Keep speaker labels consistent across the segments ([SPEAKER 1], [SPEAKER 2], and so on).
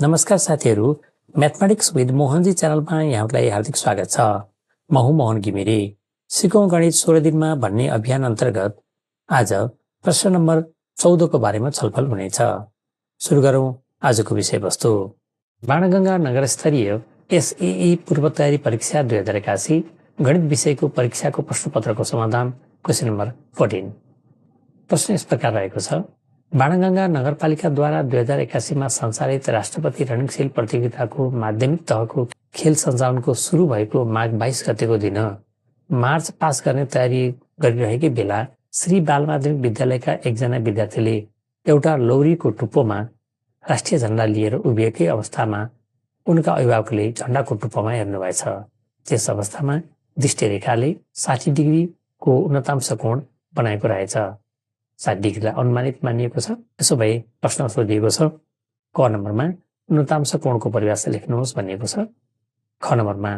[SPEAKER 1] नमस्कार साथीहरू, mathematics with Mohanji च्यानलमा यहाँलाई हार्दिक स्वागत छ। म हुँ मोहन घिमिरे। सिकौँ गणित 16 दिनमा भन्ने अभियान अन्तर्गत आज प्रश्न नम्बर 14 को बारेमा छलफल हुनेछ। सुरु गरौँ आजको विषयवस्तु। बाणगङ्गा नगरस्तरीय एसएई पूर्व तयारी परीक्षा 2081 गणित विषयको परीक्षाको प्रश्नपत्रको समाधान क्वेसन नम्बर 14। प्रश्न यस प्रकार रहेको छ। बाणगङ्गा नगरपालिकाद्वारा 2081 सञ्चालित राष्ट्रपति रणशिल प्रतियोगिताको माध्यमिक तहको खेल सञ्चालनको सुरु भएको माघ 22 गतेको दिन मार्च पास गर्ने तयारी गरिरहेकै बेला श्री बाल माध्यमिक विद्यालयका एकजना विद्यार्थीले एउटा लौरीको टुप्पोमा राष्ट्रिय झण्डा लिएर उभिएकै अवस्थामा उनका अभिभावकले झण्डाको टुप्पोमा हेर्नुभएछ। त्यस अवस्थामा दृष्टिरेखाले 60 डिग्रीको उन्नतांश कोण बनाएको रहेछ। 60 डिग्रीलाई अनुमानित मानिएको छ। त्यसो भए प्रश्न सोधिएको छ, क नम्बरमा उन्नतांश कोणको परिभाषा लेख्नुहोस् भनिएको छ। ख नम्बरमा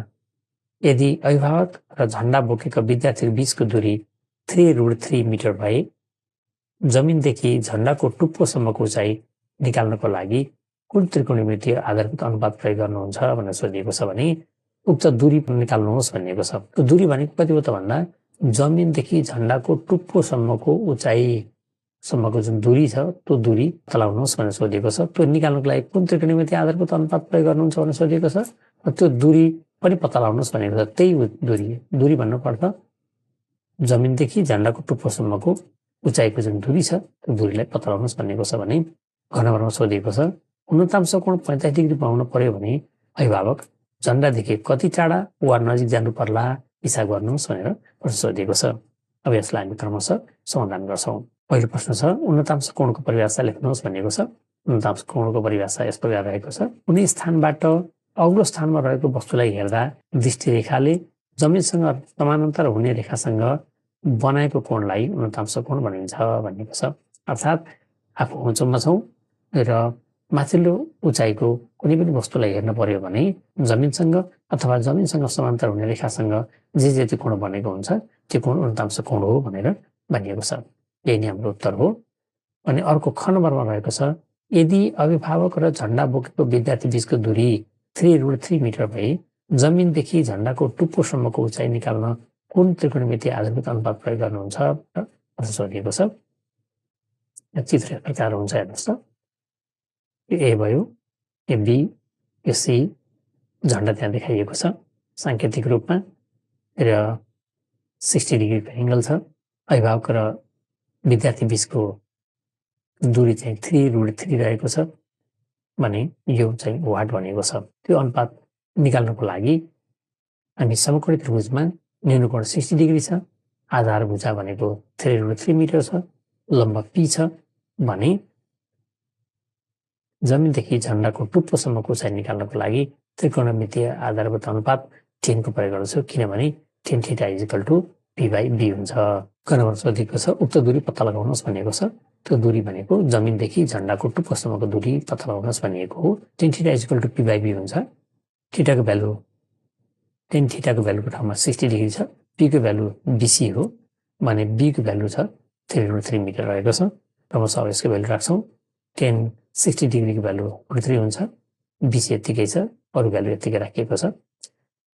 [SPEAKER 1] यदि अभिभावक र झण्डा बोकेका विद्यार्थीको बीचको दूरी 3√3 मिटर भए जमिनदेखि झण्डाको टुप्पोसम्मको उचाइ निकाल्नको लागि कुन त्रिकोणमितीय आधारभूत अनुपात प्रयोग गर्नुहुन्छ भनेर सोधिएको छ भने उक्त दूरी निकाल्नुहोस् भनिएको छ। त्यो दूरी भनेको कति हो त भन्दा जमिनदेखि झण्डाको टुप्पोसम्मको उचाइसम्मको जुन दूरी छ त्यो दूरी तलाउनुहोस् भनेर सोधिएको छ। त्यो निकाल्नको लागि कुन त्रिकोणमितीय आधारभूत अनुपात प्रयोग गर्नुहुन्छ भनेर सोधिएको छ। त्यो दूरी पनि पत्ता लगाउनुहोस् भनेको छ। त्यही दूरी भन्नुपर्छ जमिनदेखि झण्डाको टुप्पोसम्मको उचाइको जुन दूरी छ त्यो दूरीलाई पत्ता लगाउनुहोस् भनेको छ। भने घ नम्बरमा सोधिएको छ उन्नतांश कोण 45 डिग्री बनाउनु पर्यो भने अभिभावक झण्डादेखि कति टाढा वा नजिक जानु पर्ला हिसाब गर्नुहोस् भनेर प्रश्न सोधिएको छ। अब यसलाई हामी क्रमशः समाधान गर्छौँ। पहिलो प्रश्न छ उन्नतांश कोणको परिभाषा लेख्नुहोस् भनिएको छ। उन्नतांश कोणको परिभाषा यस प्रकार रहेको छ। कुनै स्थानबाट अग्लो स्थानमा रहेको वस्तुलाई हेर्दा दृष्टिरेखाले जमिनसँग समानान्तर हुने रेखासँग बनाएको कोणलाई उन्नतांश कोण भनिन्छ भनिएको छ। अर्थात् आफू होचोमा छौँ र माथिल्लो उचाइको कुनै पनि वस्तुलाई हेर्न पर्यो भने जमिनसँग अथवा जमिनसँग समानान्तर हुने रेखासँग जे जति कोण बनेको हुन्छ त्यो कोण उन्नतांश कोण हो भनेर भनिएको छ। यही नै हाम्रो उत्तर हो। अनि अर्को ख नम्बरमा रहेको छ यदि अभिभावक र झण्डा बोकेको विद्यार्थी बीचको दूरी 3√3 मिटर भए जमिनदेखि झण्डाको टुप्पोसम्मको उचाइ निकाल्न कुन त्रिकोणमितीय आधारभूत अनुपात प्रयोग गर्नुहुन्छ भनेर सोधिएको छ। चित्र प्रकार हुन्छ हेर्नुहोस् त। यो ए भयो, यो बी, यो सी, झण्डा त्यहाँ देखाइएको छ साङ्केतिक रूपमा र 60 डिग्रीको एङ्गल छ। अभिभावक र विद्यार्थी बीचको दूरी चाहिँ 3√3 रहेको छ भने यो चाहिँ वाट भनेको छ। त्यो अनुपात निकाल्नको लागि हामी समकोणी त्रिभुजमा न्यून कोण 60 डिग्री छ, आधार भुजा भनेको 3√3 मिटर छ, लम्ब पी छ भने जमिनदेखि झण्डाको टुप्पोसम्मको उचाइ निकाल्नको लागि त्रिकोणमितीय आधारभूत अनुपात 10 को प्रयोग गर्दछु किनभने tan θ = p/b हुन्छ। क नम्बर सोधिएको छ उक्त दूरी पत्ता लगाउनुहोस् भनिएको छ। त्यो दूरी भनेको जमिनदेखि झण्डाको टुप्पोसम्मको दूरी पत्ता लगाउनुहोस् भनिएको हो। tan θ = p/b हुन्छ। थीटाको भ्यालु tan θको भ्यालुको ठाउँमा 60 डिग्री छ, पीको भ्यालु BC हो भने बीको भ्यालु छ 3√3 मिटर रहेको छ। क्रमशः यसको भ्यालु राख्छौँ। tan 60 डिग्रीको भ्यालु √3 हुन्छ, BC यतिकै छ, अरू भ्यालु यतिकै राखिएको छ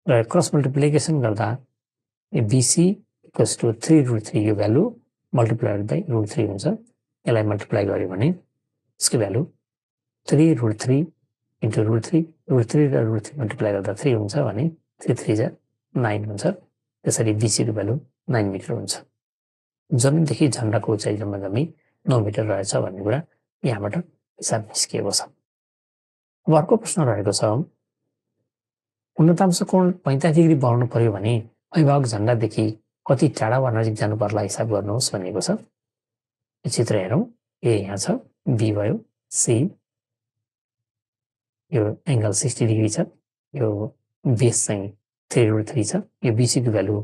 [SPEAKER 1] र क्रस मल्टिप्लिकेसन गर्दा BC = 3√3 यो भ्यालु मल्टिप्लाइड बाई √3 हुन्छ। यसलाई मल्टिप्लाई गर्यो भने यसको भ्यालु 3√3 × √3 √3 र √3 मल्टिप्लाई गर्दा 3 हुन्छ भने 3 3 जा 9 हुन्छ। त्यसरी BCको भ्यालु 9 मिटर हुन्छ। जमिनदेखि झण्डाको उचाइ जम्मा 9 मिटर रहेछ भन्ने कुरा यहाँबाट हिसाब निस्किएको छ। अब अर्को प्रश्न रहेको छ उन्नतांश कोण 45 डिग्री बनाउनु पर्यो भने अभिभावक झण्डादेखि कति टाढा वा नजिक जानु पर्ला हिसाब गर्नुहोस् भनिएको छ। यो चित्र हेरौँ। ए यहाँ छ, बी भयो, सी, यो एङ्गल 60 डिग्री छ, यो बेस चाहिँ 3√3 छ, यो बीसीको भ्यालु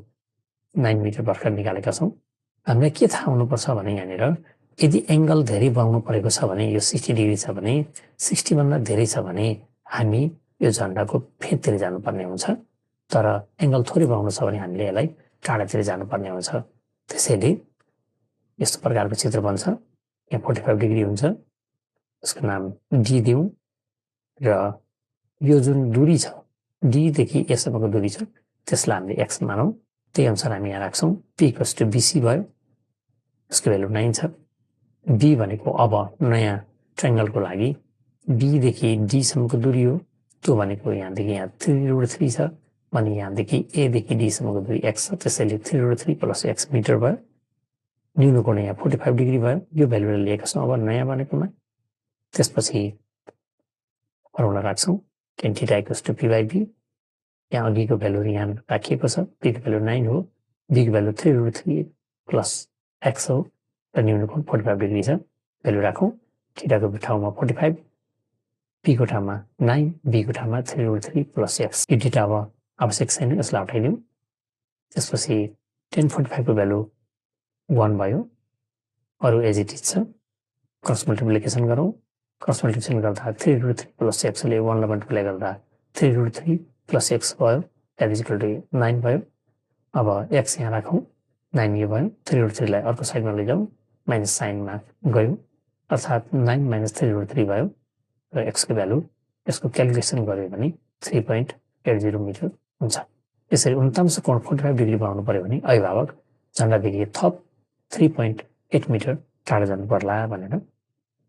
[SPEAKER 1] 9 मिटर भर्खर निकालेका छौँ। हामीलाई के थाहा हुनुपर्छ भने यहाँनिर यदि एङ्गल धेरै बनाउनु परेको छ भने यो 60 डिग्री छ भने 60 भन्दा धेरै छ भने हामी यो झण्डाको फेदतिर जानुपर्ने हुन्छ। तर एङ्गल थोरै बनाउनु छ भने हामीले यसलाई टाढातिर जानुपर्ने हुन्छ। त्यसैले यस्तो प्रकारको चित्र बन्छ। यहाँ 45 डिग्री हुन्छ, यसको नाम डी दिउँ र यो जुन दूरी छ डीदेखि एसम्मको दूरी छ त्यसलाई हामीले एक्स मानौँ। त्यही अनुसार हामी यहाँ राख्छौँ। पी इक्वल्स टु बिसी भयो, यसको भ्यालु 9 छ। बी भनेको अब नयाँ ट्रायङ्गलको लागि बीदेखि डीसम्मको दूरी हो, त्यो भनेको यहाँदेखि यहाँ 3√3 छ भने यहाँदेखि एदेखि डीसम्मको दूरी एक्स छ, त्यसैले 3√3 + एक्स मिटर भयो। न्यून कोण यहाँ 45 डिग्री भयो। यो भ्यालुलाई लिएका छौँ अब नयाँ बनेकोमा। त्यसपछि फर्मुला राख्छौँ tan θ = p/b। यहाँ अघिको भ्यालु यहाँ राखिएको छ। p को भ्यालु 9 हो, b को भ्यालु 3√3 + x हो र न्यून कोण 45 डिग्री छ। भ्यालु राखौँ। थीटाको ठाउँमा 45, p को ठाउँमा 9, b को ठाउँमा 3√3 + x। यो थीटा अब आवश्यक छैन, यसलाई हटाइदिउँ। त्यसपछि tan 45 को भ्यालु 1 भयो। अरू एज इट इज छ। क्रस मल्टिप्लिकेसन गरौँ। क्रस मल्टिप्लिकेसन गर्दा 3√3 + x ले 1 लाई मल्टिप्लाई गर्दा 3√3 + x भयो, द्याट इज इक्वल टु 9 भयो। अब x यहाँ राखौँ, 9 यो भयो। 3√3 लाई अर्को साइडमा लैजाउँ, माइनस साइनमा गयो, अर्थात् 9 - 3√3 भयो र x को भ्यालु यसको क्यालकुलेसन गर्यो भने 3.80 मिटर हुन्छ। यसरी 49 कोण 45 डिग्री बनाउनु पर्यो भने अभिभावक झन्डादेखि थप 3.8 मिटर टाढा जानु पर्ला भनेर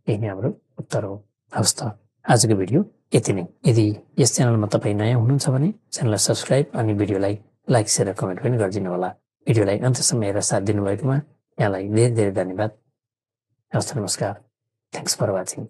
[SPEAKER 1] यही नै हाम्रो उत्तर हो। हवस् त, आजको भिडियो यति नै। यदि यस च्यानलमा तपाईँ नयाँ हुनुहुन्छ भने च्यानललाई सब्सक्राइब अनि भिडियोलाई लाइक, सेयर र कमेन्ट पनि गरिदिनु होला। भिडियोलाई अन्त्यसम्म हेरेर साथ दिनुभएकोमा यहाँलाई धेरै धेरै धन्यवाद। हवस्, नमस्कार। Thanks for watching.